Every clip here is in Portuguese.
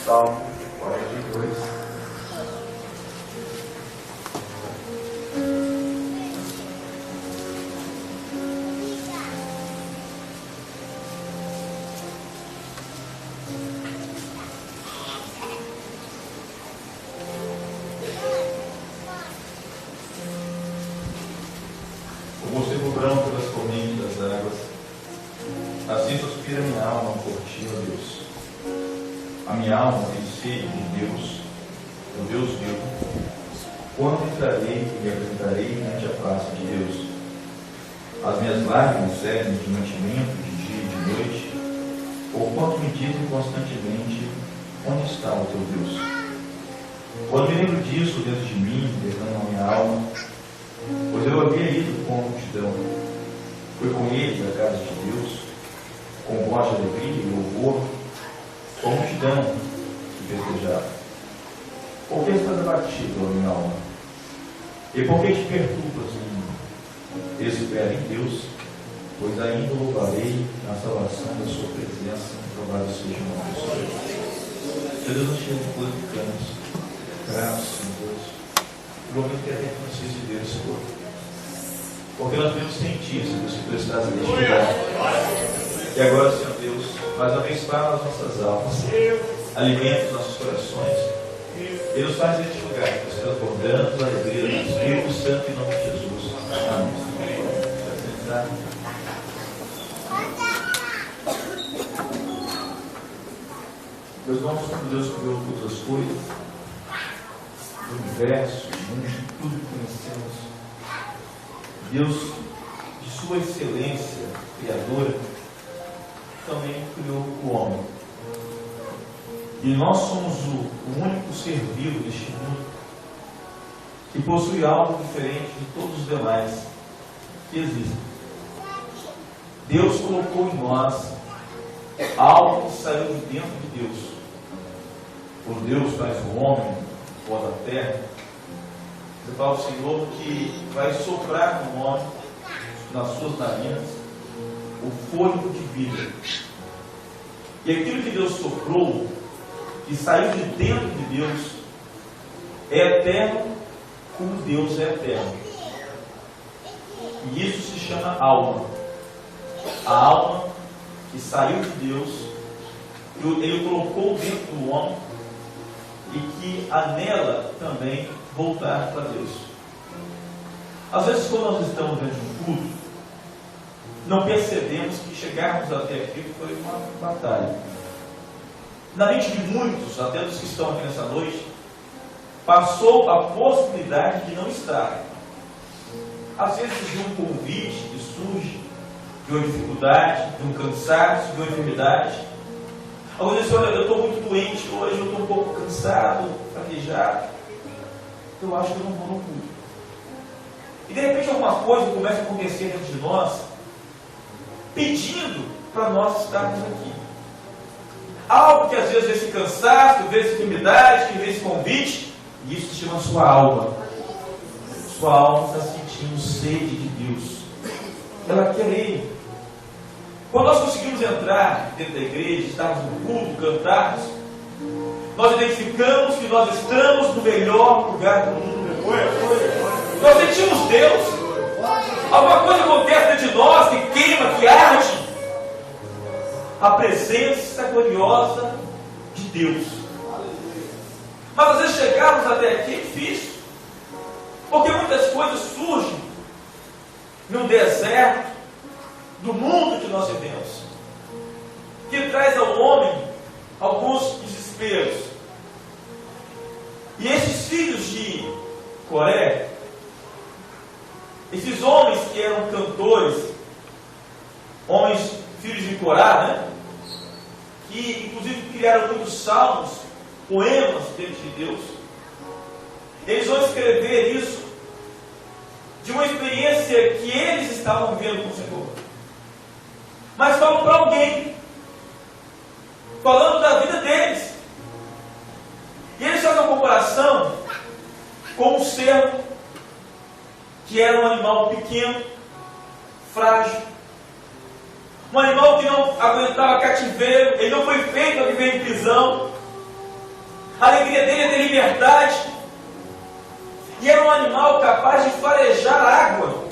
Salmo 42. Como se rubram pelas correntes das águas, assim suspira minha alma por ti, ó Deus. A minha alma tem sede de Deus, o Deus vivo. Quando entrarei e me apresentarei diante a face de Deus? As minhas lágrimas servem de mantimento de dia e de noite, porquanto me dizem constantemente: onde está o teu Deus? Quando me lembro disso dentro de mim, derrama a minha alma, pois eu havia ido com a multidão. Fui com eles à casa de Deus, com voz de alegria e louvor, com a multidão que festejava. Por que estás abatido, ó minha alma? E por que te perturbas em mim? Espera em Deus, pois ainda louvarei na salvação da sua presença, louvado seja o nome do Senhor. Que Deus nos tire de glorificamos, graças a Deus. O momento que é reconhecido de Deus, Senhor. Porque nós vemos sentir, Senhor, se tu estás neste lugar. E agora, Senhor Deus, faz abençoar as nossas almas, alimenta os nossos corações e nos faz neste lugar, nos transbordando a alegria do Espírito Santo em nome de Jesus. Amém. Meus irmãos, como Deus criou todas as coisas, o universo, o mundo, tudo que conhecemos, Deus, de sua excelência criadora, também criou o homem. E nós somos o único ser vivo deste mundo que possui algo diferente de todos os demais que existem. Deus colocou em nós algo que saiu de dentro de Deus. Por Deus faz o homem, pó da terra. Você fala ao Senhor que vai soprar no homem, nas suas narinas, o fôlego de vida. E aquilo que Deus soprou, que saiu de dentro de Deus, é eterno como Deus é eterno. E isso se chama alma. A alma que saiu de Deus, que Ele colocou dentro do homem e que anela também voltar para Deus. Às vezes, quando nós estamos dentro de um culto, não percebemos que chegarmos até aqui foi uma batalha. Na mente de muitos, até dos que estão aqui nessa noite, passou a possibilidade de não estar. Às vezes de um convite que surge, de uma dificuldade, de um cansaço, de uma enfermidade. Alguns dizem: olha, eu estou muito doente hoje, eu estou um pouco cansado, fraquejado, eu acho que eu não vou no culto. E de repente alguma coisa começa a acontecer dentro de nós, pedindo para nós estarmos aqui. Algo que às vezes esse cansaço, às vezes enfermidade, às vezes convite, e isso se chama sua alma. Sua alma está sentindo sede de Deus. Ela quer Ele. Quando nós conseguimos entrar dentro da igreja, estarmos no culto, cantarmos, nós identificamos que nós estamos no melhor lugar do mundo. Nós sentimos Deus. Alguma coisa acontece dentro de nós que queima, que arde. A presença gloriosa de Deus. Mas às vezes chegarmos até aqui é difícil. Porque muitas coisas surgem num deserto do mundo que nós vivemos, que traz ao homem alguns desesperos. E esses filhos de Coré, esses homens que eram cantores, homens filhos de Corá, né? Que inclusive criaram muitos salmos, poemas diante de Deus, eles vão escrever isso de uma experiência que eles estavam vivendo com o Senhor. Mas falam para alguém, falando da vida deles. E eles fazem uma comparação com um servo que era um animal pequeno, frágil, um animal que não aguentava cativeiro, ele não foi feito para viver em prisão, verdade. E era um animal capaz de farejar água.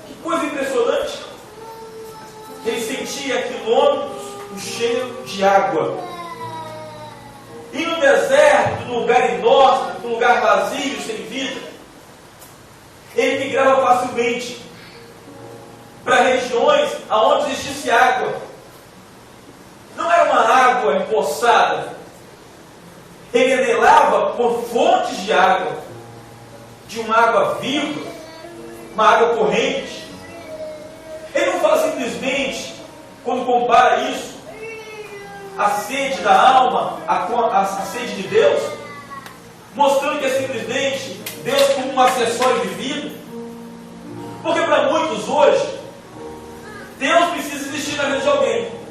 Que coisa impressionante. Ele sentia a quilômetros o cheiro de água. E no deserto, no lugar inóspito, no lugar vazio, sem vida, ele migrava facilmente para regiões onde existisse água. Não era uma água empoçada. Ele anelava por fontes de água, de uma água viva, uma água corrente. Ele não fala simplesmente, quando compara isso, a sede da alma, a sede de Deus, mostrando que é simplesmente Deus como um acessório de vida. Porque para muitos hoje, Deus precisa existir na vida de alguém.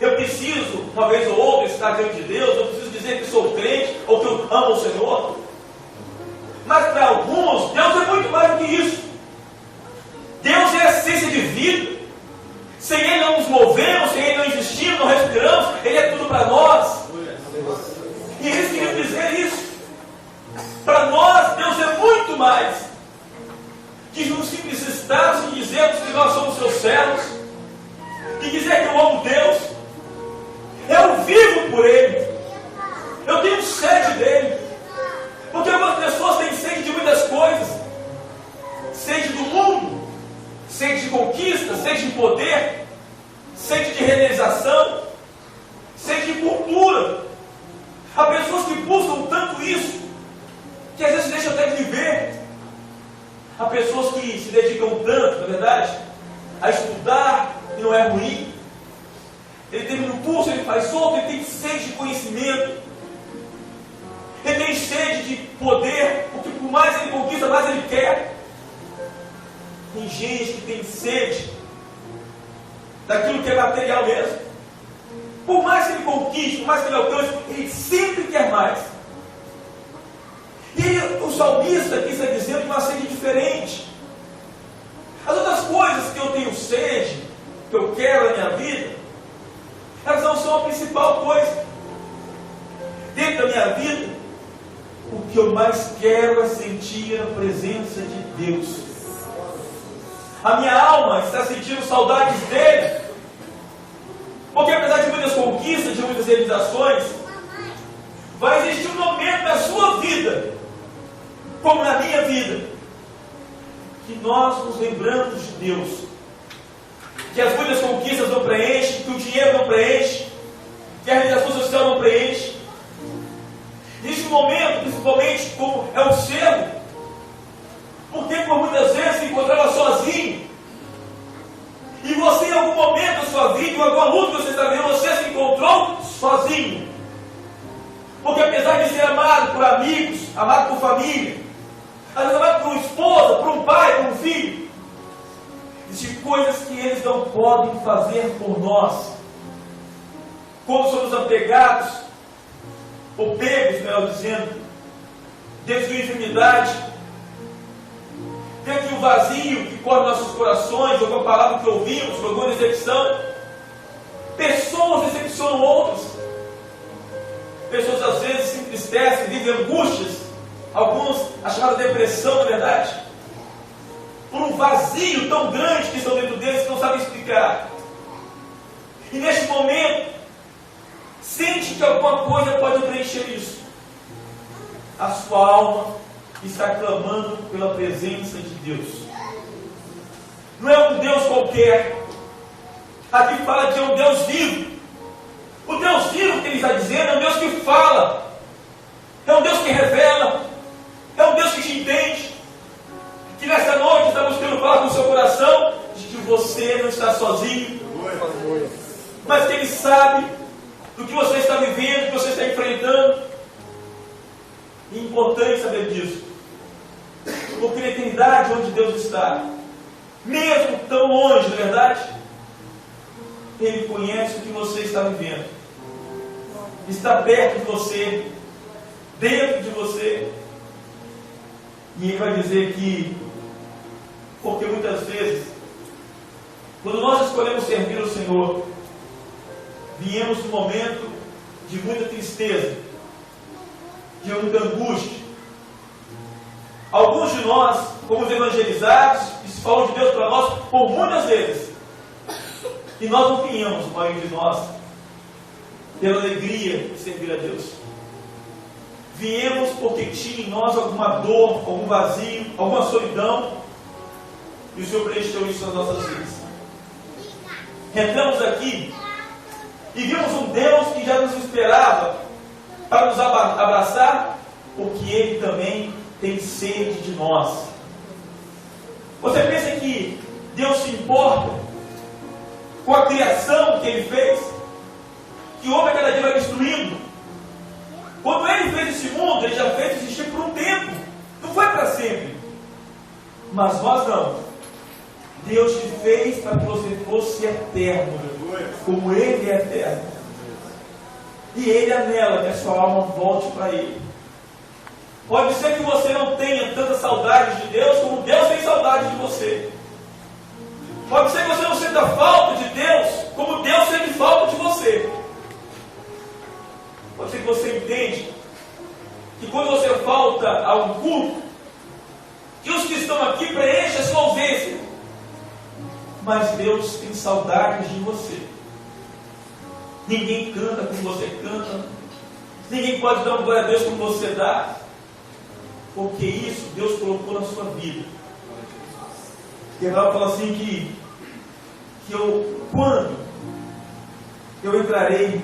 Eu preciso, uma vez ou outra, estar diante de Deus, eu preciso dizer que sou crente, ou que eu amo o Senhor. Mas para alguns, Deus é muito mais do que isso. Deus é a essência de vida. Sem Ele não nos movemos, sem Ele não existimos, não respiramos, Ele é tudo para nós. E eles queriam dizer isso. Para nós, Deus é muito mais que um simples estado de dizermos que nós somos seus servos, que dizer que eu amo Deus. Eu vivo por Ele. Eu tenho sede dEle. Porque algumas pessoas têm sede de muitas coisas. Sede do mundo, sede de conquista, sede de poder, sede de realização, sede de cultura. Há pessoas que buscam tanto isso, que às vezes deixam até de viver. Há pessoas que se dedicam tanto, na verdade, a estudar, e não é ruim. Ele termina o curso, ele faz outro, ele tem sede de conhecimento. Ele tem sede de poder, porque por mais ele conquista, mais ele quer. Tem gente que tem sede daquilo que é material mesmo. Por mais que ele conquiste, por mais que ele alcance, ele sempre quer mais. E o salmista aqui está dizendo de uma sede diferente. As outras coisas que eu tenho sede, que eu quero na minha vida, elas não são a principal coisa. Dentro da minha vida, o que eu mais quero é sentir a presença de Deus. A minha alma está sentindo saudades dele. Porque apesar de muitas conquistas, de muitas realizações, vai existir um momento na sua vida, como na minha vida, que nós nos lembramos de Deus. Que as muitas conquistas não preenchem, que o dinheiro não preenche, que a realização social não preenche. Nesse momento, principalmente, como é o seu, porque por muitas vezes se encontrava sozinho, e você em algum momento da sua vida, em alguma luta que você está vivendo, você se encontrou sozinho. Porque apesar de ser amado por amigos, amado por família, às vezes amado por uma esposa, por um pai, por um filho, existem coisas que eles não podem fazer por nós. Quando somos apegados, ou pegos, melhor dizendo, dentro de uma enfermidade, dentro de um vazio que corre nos nossos corações, ou com a palavra que ouvimos, com alguma decepção. Pessoas decepcionam outras. Pessoas às vezes se entristecem, vivem angústias, alguns a chamada depressão, na verdade, por um vazio tão grande que estão dentro deles que não sabem explicar. E neste momento, sente que alguma coisa pode preencher isso. A sua alma está clamando pela presença de Deus. Não é um Deus qualquer. Aqui fala que é um Deus vivo. O Deus vivo que ele está dizendo é um Deus que fala. É um Deus que revela. É um Deus que te entende. Que nesta noite está buscando falar com o seu coração de que você não está sozinho, mas que Ele sabe do que você está vivendo, do que você está enfrentando. E é importante saber disso, porque na eternidade onde Deus está, mesmo tão longe, na verdade, Ele conhece o que você está vivendo, está perto de você, dentro de você. E Ele vai dizer que, porque muitas vezes, quando nós escolhemos servir o Senhor, viemos num momento de muita tristeza, de muita angústia. Alguns de nós, como os evangelizados, isso falam de Deus para nós por muitas vezes. E nós não viemos, o maior de nós, pela alegria de servir a Deus. Viemos porque tinha em nós alguma dor, algum vazio, alguma solidão, e o Senhor preencheu isso nas nossas vidas. Entramos aqui e vimos um Deus que já nos esperava para nos abraçar, porque Ele também tem sede de nós. Você pensa que Deus se importa com a criação que Ele fez? Que o homem cada dia vai destruindo? Quando Ele fez esse mundo, Ele já fez existir por um tempo. Não foi para sempre. Mas nós não. Deus te fez para que você fosse eterno, como Ele é eterno. E Ele anela que a sua alma volte para Ele. Pode ser que você não tenha tanta saudade de Deus, como Deus tem saudade de você. Pode ser que você não sinta falta de Deus, como Deus sente falta de você. Pode ser que você entende que quando você falta a um culto, que os que estão aqui preenchem a sua ausência. Mas Deus tem saudade de você. Ninguém canta como você canta. Ninguém pode dar uma glória a Deus como você dá. Porque isso Deus colocou na sua vida. E ela fala assim que quando eu entrarei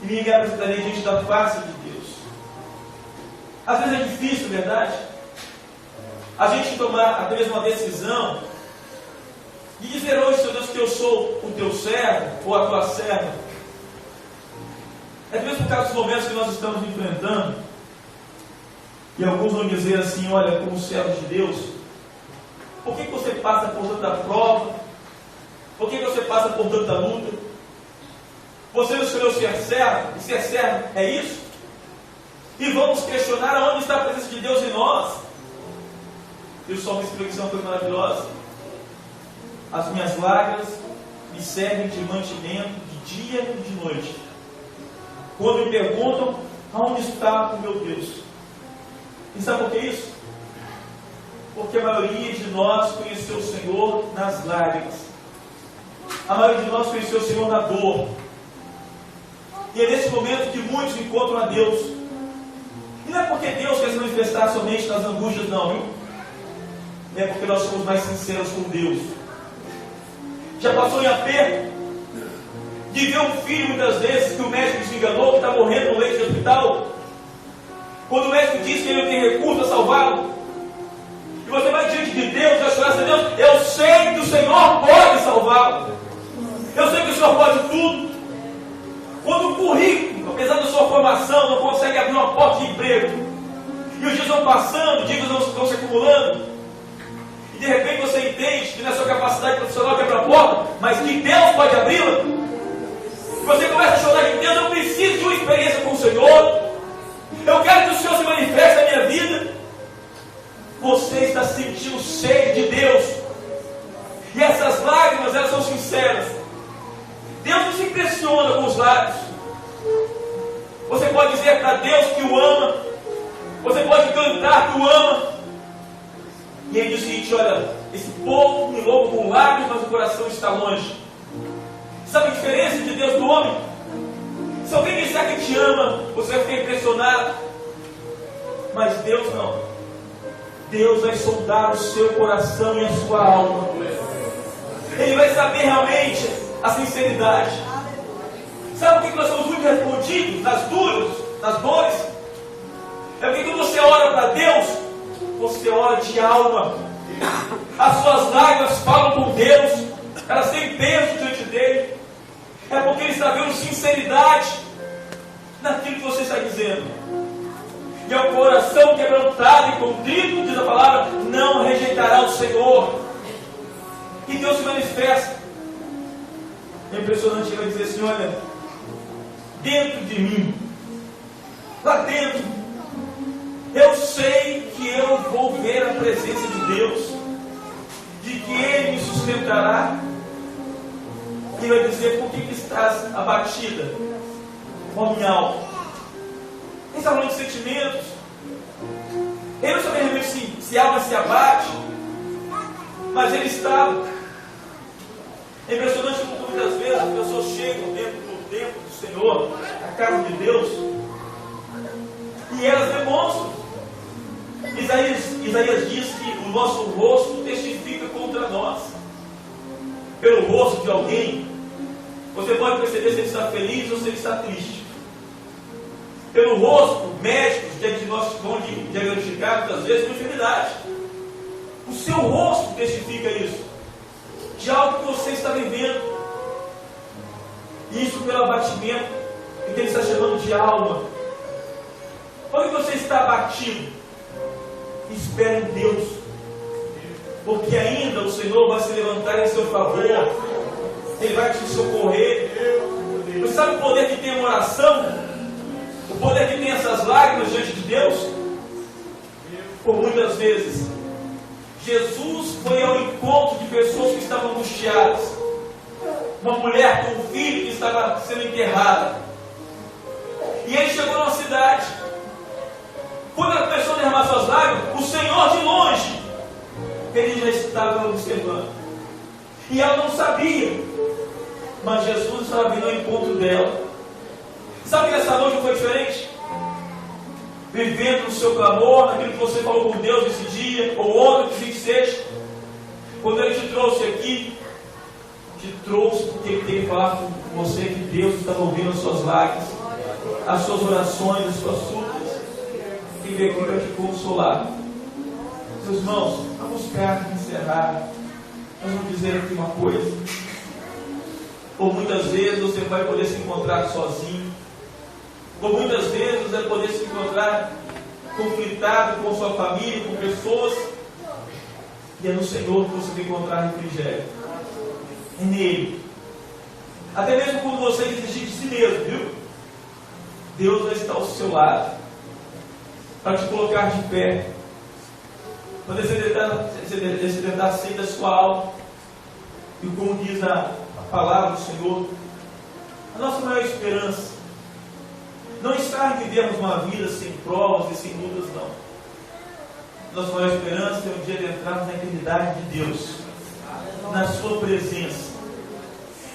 e me apresentarei diante da face de Deus. Às vezes é difícil, verdade? A gente tomar até mesmo uma decisão de dizer hoje, Senhor Deus, que eu sou o teu servo ou a tua serva. É mesmo por causa dos momentos que nós estamos enfrentando. E alguns vão dizer assim, olha, como servos de Deus, por que você passa por tanta prova? Por que você passa por tanta luta? Você não escolheu ser servo? E ser servo é isso? E vamos questionar aonde está a presença de Deus em nós. E o salmo de expressão foi maravilhosa. As minhas lágrimas me servem de mantimento de dia e de noite. Quando me perguntam, aonde está o meu Deus? E sabe por que isso? Porque a maioria de nós conheceu o Senhor nas lágrimas. A maioria de nós conheceu o Senhor na dor. E é nesse momento que muitos encontram a Deus. E não é porque Deus quer se manifestar somente nas angústias, não, hein? É porque nós somos mais sinceros com Deus. Já passou em aperto de ver um filho, muitas vezes, que o médico se enganou, que está morrendo no leito de hospital? Quando o médico diz que ele não tem recurso a salvá-lo, e você vai diante de Deus, vai chorar assim, Deus, eu sei que o Senhor pode salvá-lo. Eu sei que o Senhor pode tudo. Quando o currículo, apesar da sua formação, não consegue abrir uma porta de emprego, e os dias vão passando, dívidas vão se acumulando, e de repente você entende que não é sua capacidade profissional que abre a porta, mas que Deus pode abri-la, você começa a chorar de Deus, eu preciso de uma experiência com o Senhor, eu quero que o Senhor se manifeste na minha vida. Você está sentindo sede de Deus, e essas lágrimas, elas são sinceras. Deus não se impressiona com os lábios. Você pode dizer para Deus que o ama, você pode cantar que o ama, e ele diz o seguinte, olha, esse povo me louva com lábios, mas o coração está longe. Sabe a diferença de Deus do homem? Se alguém disser que te ama, você vai ficar impressionado. Mas Deus não. Deus vai sondar o seu coração e a sua alma. Ele vai saber realmente a sinceridade. Sabe por que nós somos muito respondidos nas dores? É porque quando você ora para Deus, você ora de alma. As suas lágrimas falam com Deus, elas têm peso diante dele. É porque Ele está vendo sinceridade naquilo que você está dizendo. E é o coração quebrantado e contrito, diz a palavra, não rejeitará o Senhor. E Deus se manifesta. É impressionante, Ele vai dizer assim, olha, dentro de mim, lá dentro, eu sei que eu vou ver a presença de Deus, de que Ele me sustentará. E vai dizer, por que estás abatida, ó minha alma? está falando de sentimentos. Ele não sabia realmente se a alma se abate, mas ele estava. É impressionante como muitas vezes as pessoas chegam dentro do templo do Senhor, a casa de Deus, e elas demonstram. Isaías diz que o nosso rosto testifica contra nós. Pelo rosto de alguém, você pode perceber se ele está feliz ou se ele está triste. Pelo rosto, médicos vão diagnosticar muitas vezes uma enfermidade. O seu rosto testifica isso, de algo que você está vivendo. Isso pelo abatimento, que ele está chamando de alma. Quando você está abatido, espere em Deus, porque ainda o Senhor vai se levantar em seu favor, Ele vai te socorrer. Você sabe o poder que tem uma oração? O poder que tem essas lágrimas diante de Deus? Por muitas vezes, Jesus foi ao encontro de pessoas que estavam angustiadas. Uma mulher com um filho que estava sendo enterrada. E ele chegou numa cidade. Quando ela começou a derramar suas lágrimas, o Senhor de longe, ele já estava observando. E ela não sabia. Mas Jesus estava vindo ao encontro dela. Sabe que essa noite não foi diferente? Vivendo no seu clamor, naquilo que você falou com Deus esse dia, ou ontem, que seja. Quando Ele te trouxe aqui, te trouxe porque Ele tem que falar com você que Deus está ouvindo as suas lágrimas, as suas orações, as suas súplicas. E veio aqui para te consolar. Meus irmãos, vamos encerrar. Nós vamos dizer aqui uma coisa. Por muitas vezes você vai poder se encontrar sozinho. Por muitas vezes você vai poder se encontrar conflitado com sua família, com pessoas. E é no Senhor que você vai encontrar refrigério. É nele. Até mesmo quando você desistir de si mesmo, viu? Deus vai estar ao seu lado para te colocar de pé. Quando você tentar sair da sua alma. E como diz a palavra do Senhor, a nossa maior esperança não está em vivermos uma vida sem provas e sem lutas, não. Nossa maior esperança é um dia de entrarmos na eternidade de Deus, na sua presença.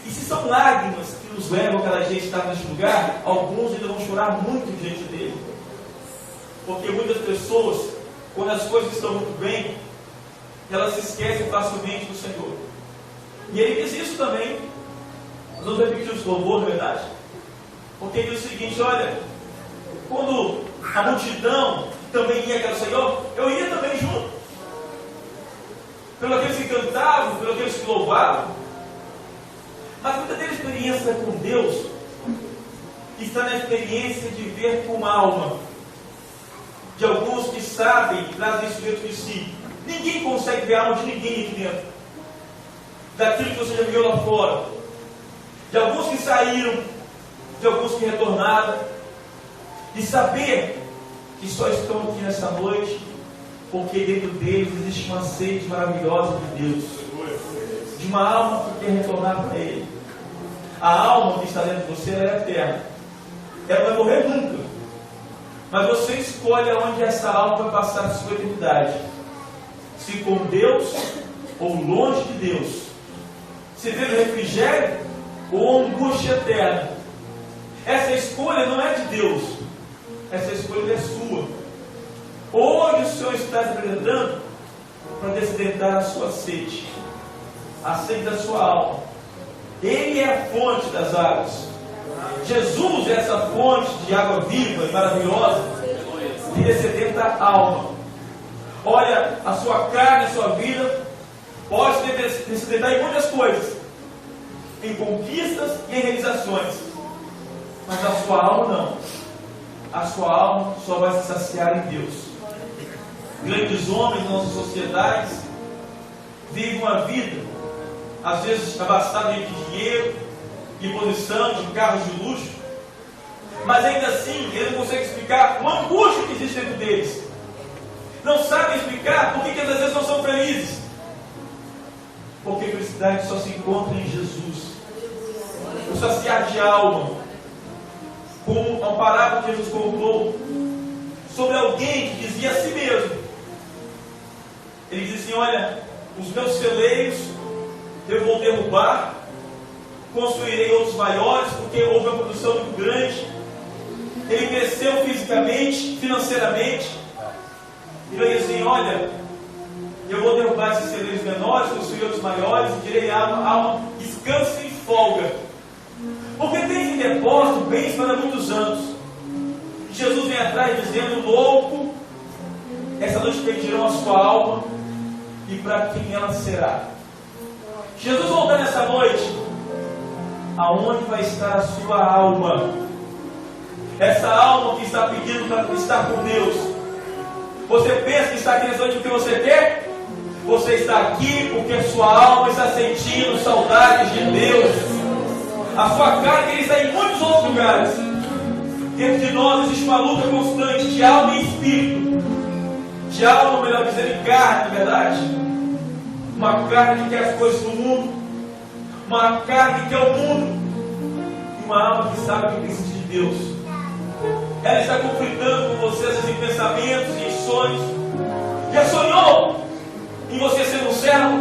E se são lágrimas que nos levam a cada dia estar neste lugar, alguns ainda vão chorar muito diante dele. Porque muitas pessoas, quando as coisas estão muito bem, elas se esquecem facilmente do Senhor. E ele diz isso também. Nós vamos repetir os louvores, na verdade. Porque ele diz o seguinte: olha, quando a multidão também ia para o Senhor, eu ia também junto. Pelos aqueles que cantavam, pelos aqueles que louvavam. Mas a verdadeira experiência com Deus está na experiência de ver com alma. De alguns que sabem e trazem isso dentro de si. Ninguém consegue ver a alma de ninguém aqui dentro. Daquilo que você já viu lá fora. De alguns que saíram, de alguns que retornaram. E saber que só estão aqui nessa noite porque dentro deles existe uma sede maravilhosa de Deus. De uma alma que quer retornar para Ele. A alma que está dentro de você é eterna. Ela não vai morrer nunca. Mas você escolhe aonde essa alma vai passar a sua eternidade. Se com Deus ou longe de Deus. Se vendo refrigério ou angústia eterna. Essa escolha não é de Deus. Essa escolha é sua. Hoje o Senhor está se apresentando para desdendar a sua sede. A sede da sua alma. Ele é a fonte das águas. Jesus é essa fonte de água viva e maravilhosa que descedenta a alma. Olha, a sua carne, a sua vida pode descedentar em muitas coisas, em conquistas e em realizações, mas a sua alma não. A sua alma só vai se saciar em Deus. Grandes homens nas nossas sociedades vivem uma vida, às vezes abastada de dinheiro, de posição, de carros de luxo, mas ainda assim eles não conseguem explicar o angústia que existe dentro deles. Não sabem explicar por que às vezes não são felizes. Porque a felicidade só se encontra em Jesus. O saciar de alma. com uma parábola que Jesus colocou sobre alguém que dizia a si mesmo. Ele diz assim: olha, os meus celeiros eu vou derrubar, construirei outros maiores, porque houve uma produção muito grande. Ele cresceu fisicamente, financeiramente. E ele diz assim: olha, eu vou derrubar esses celeiros menores, construir outros maiores, e direi à alma: descanse e folga, porque tens em depósito bens para muitos anos. Jesus vem atrás dizendo: louco, essa noite pedirão a sua alma, e para quem ela será. Jesus volta nessa noite, aonde vai estar a sua alma? Essa alma que está pedindo para estar com Deus. Você pensa que está aqui nessa noite porque você quer? Você está aqui porque a sua alma está sentindo saudades de Deus. A sua carne está em muitos outros lugares. Dentro de nós existe uma luta constante de alma e espírito. De alma, melhor dizendo, de carne, na verdade. Uma carne que quer as coisas do mundo. Uma carne que quer o mundo. E uma alma que sabe que precisa de Deus. Ela está conflitando com você, às vezes, em pensamentos e em sonhos. Já sonhou em você sendo um servo?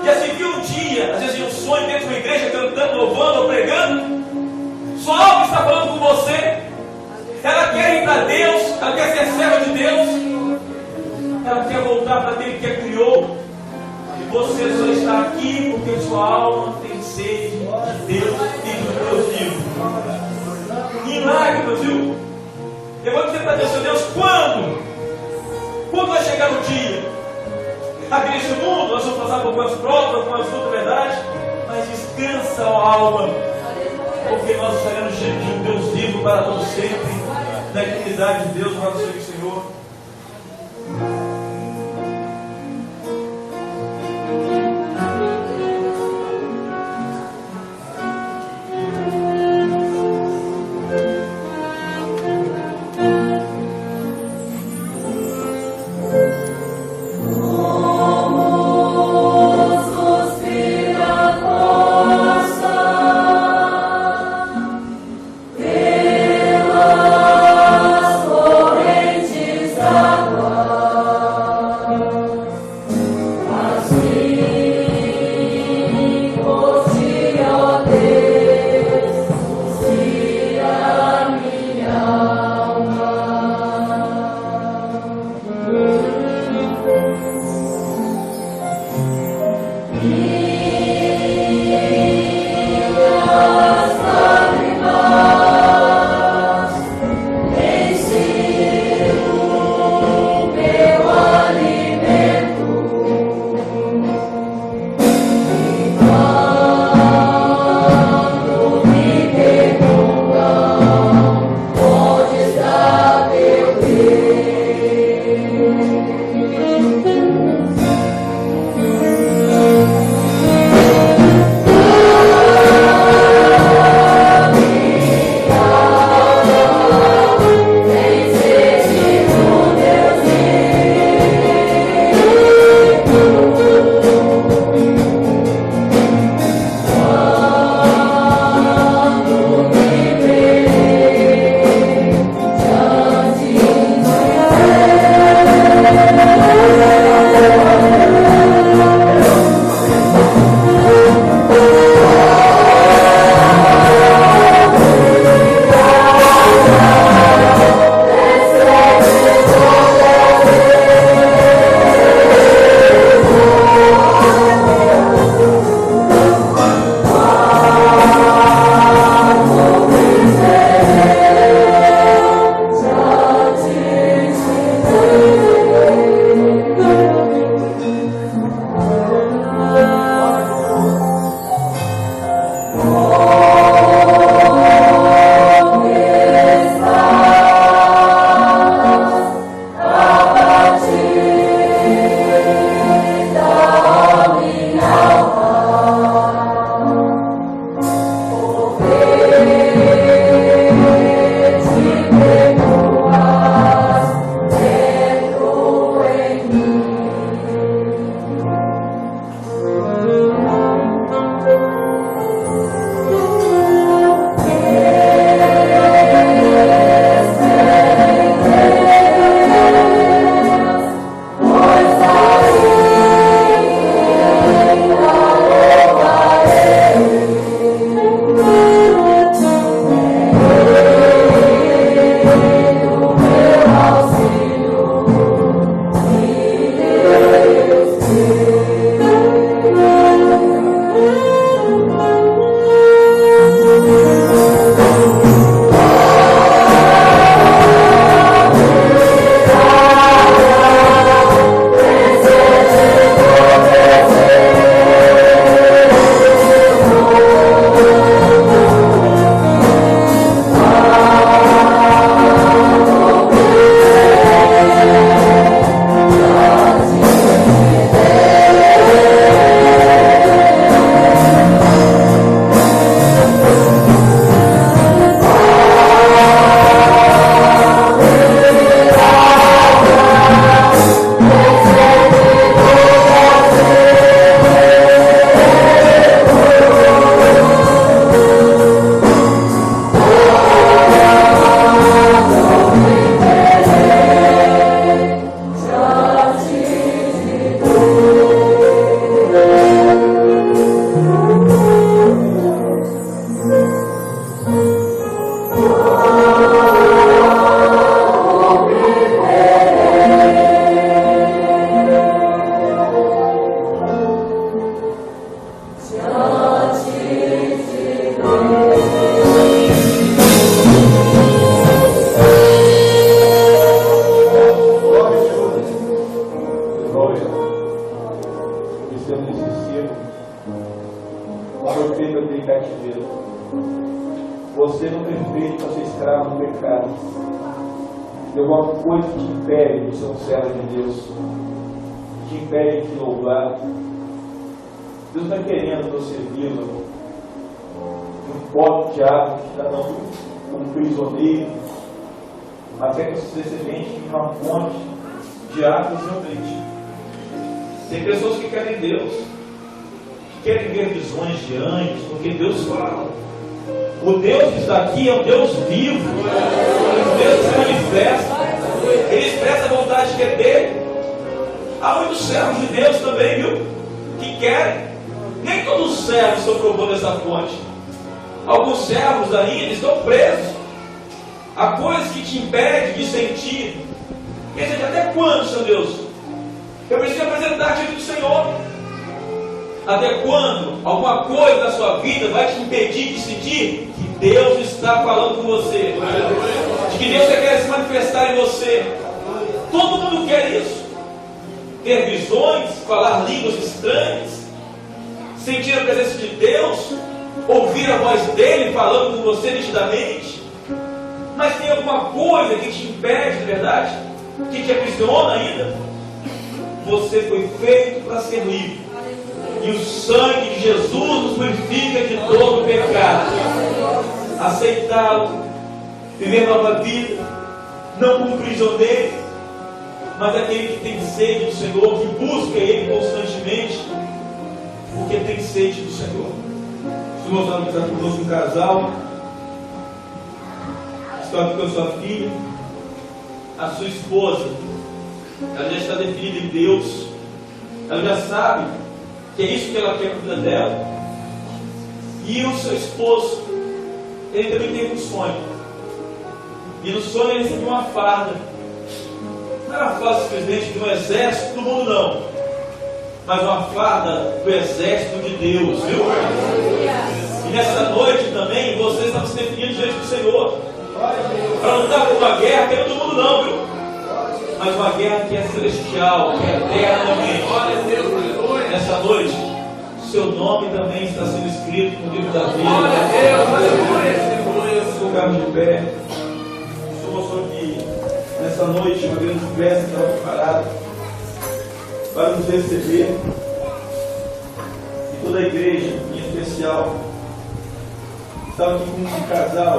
Já se viu um dia, às vezes em um sonho, dentro de uma igreja, cantando, louvando ou pregando? Sua alma está falando com você. Ela quer ir para Deus, ela quer ser serva de Deus, ela quer voltar para aquele que a criou. Você só está aqui porque sua alma tem sede de Deus e do Deus vivo. Milagre, meu Deus. Eu vou dizer para Deus: seu Deus, quando? Quando vai chegar o dia? Aqui neste mundo nós vamos passar por algumas provas, algumas lutas, verdade, mas descansa, ó alma, porque nós estaremos diante de um Deus vivo para todo sempre, na eternidade de Deus, nosso Senhor. Pelas correntes escravo do pecado. Tem alguma coisa que te impede de ser um servo de Deus, que te impede de louvar. Deus não está querendo você servi-lo. Não pode o diabo que está dando como prisioneiro, mas é que você seja semente de uma fonte de águas realmente. Tem pessoas que querem Deus, que querem ver visões de anjos, porque Deus fala. O Deus que está aqui é o Deus vivo, o Deus que se manifesta, Ele expressa a vontade que é dele. Há muitos servos de Deus também, viu? Que querem. Nem todos os servos são provando essa fonte. Alguns servos ainda estão presos. Há coisas que te impedem de sentir. Quer dizer, até quando, Senhor Deus? Eu preciso apresentar diante do Senhor. Até quando alguma coisa na sua vida vai te impedir de sentir que Deus está falando com você? De que Deus quer se manifestar em você? Todo mundo quer isso. Ter visões, falar línguas estranhas, sentir a presença de Deus, ouvir a voz dEle falando com você nitidamente. Mas tem alguma coisa que te impede, de verdade? Que te aprisiona ainda? Você foi feito para ser livre. E o sangue de Jesus nos purifica de todo o pecado. Aceitá-lo, viver nova vida, não como prisioneiro, mas aquele que tem sede do Senhor, que busca Ele constantemente, porque tem sede do Senhor. Se nós vamos estar conosco um casal, está aqui com a sua filha, a sua esposa, ela já está definida em Deus, ela já sabe que é isso que ela quer para a vida dela. E o seu esposo, ele também teve um sonho. E no sonho ele recebeu uma farda. Não era uma farda simplesmente de um exército do mundo, não. Mas uma farda do exército de Deus, viu? E nessa noite também você está se definindo diante do Senhor. Para lutar por uma guerra que não é do mundo, não, viu? Mas uma guerra que é celestial, que é eternamente. Nessa noite, seu nome também está sendo escrito no livro da vida. Glória a Deus, ficamos de pé. Somos aqui nessa noite, uma grande festa estava preparada para nos receber. E toda a igreja, em especial, estava aqui com um casal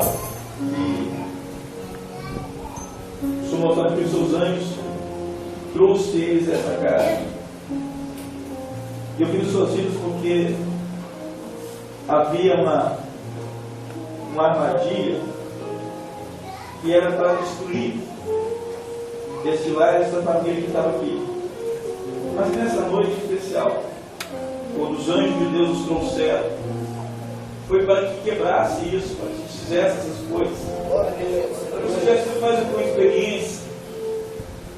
que somos aqui os seus anjos, trouxe eles essa casa. E eu fiz os filhos porque havia uma armadilha que era para destruir esse lar, essa família que estava aqui. Mas nessa noite especial, quando os anjos de Deus os trouxeram, foi para que quebrasse isso, para que fizesse essas coisas. Você já faz uma experiência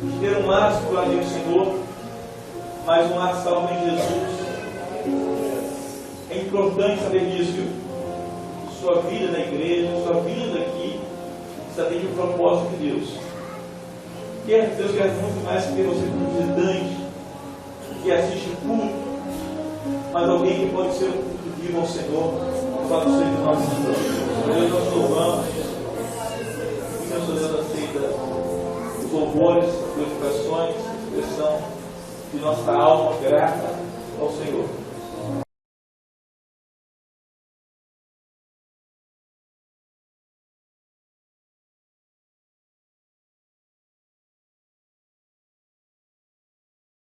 de ter um laço com o Senhor, mas um laço salvo em Jesus. É importante saber disso, viu? Sua vida na igreja, sua vida aqui, está dentro do propósito de Deus. Deus quer muito mais que você como visitante, que assiste o culto, mas alguém que pode ser o culto vivo ao Senhor, para o Senhor de nossa vida. Deus, nós louvamos, e Deus aceita os louvores, as glorificações, a expressão de nossa alma grata ao Senhor.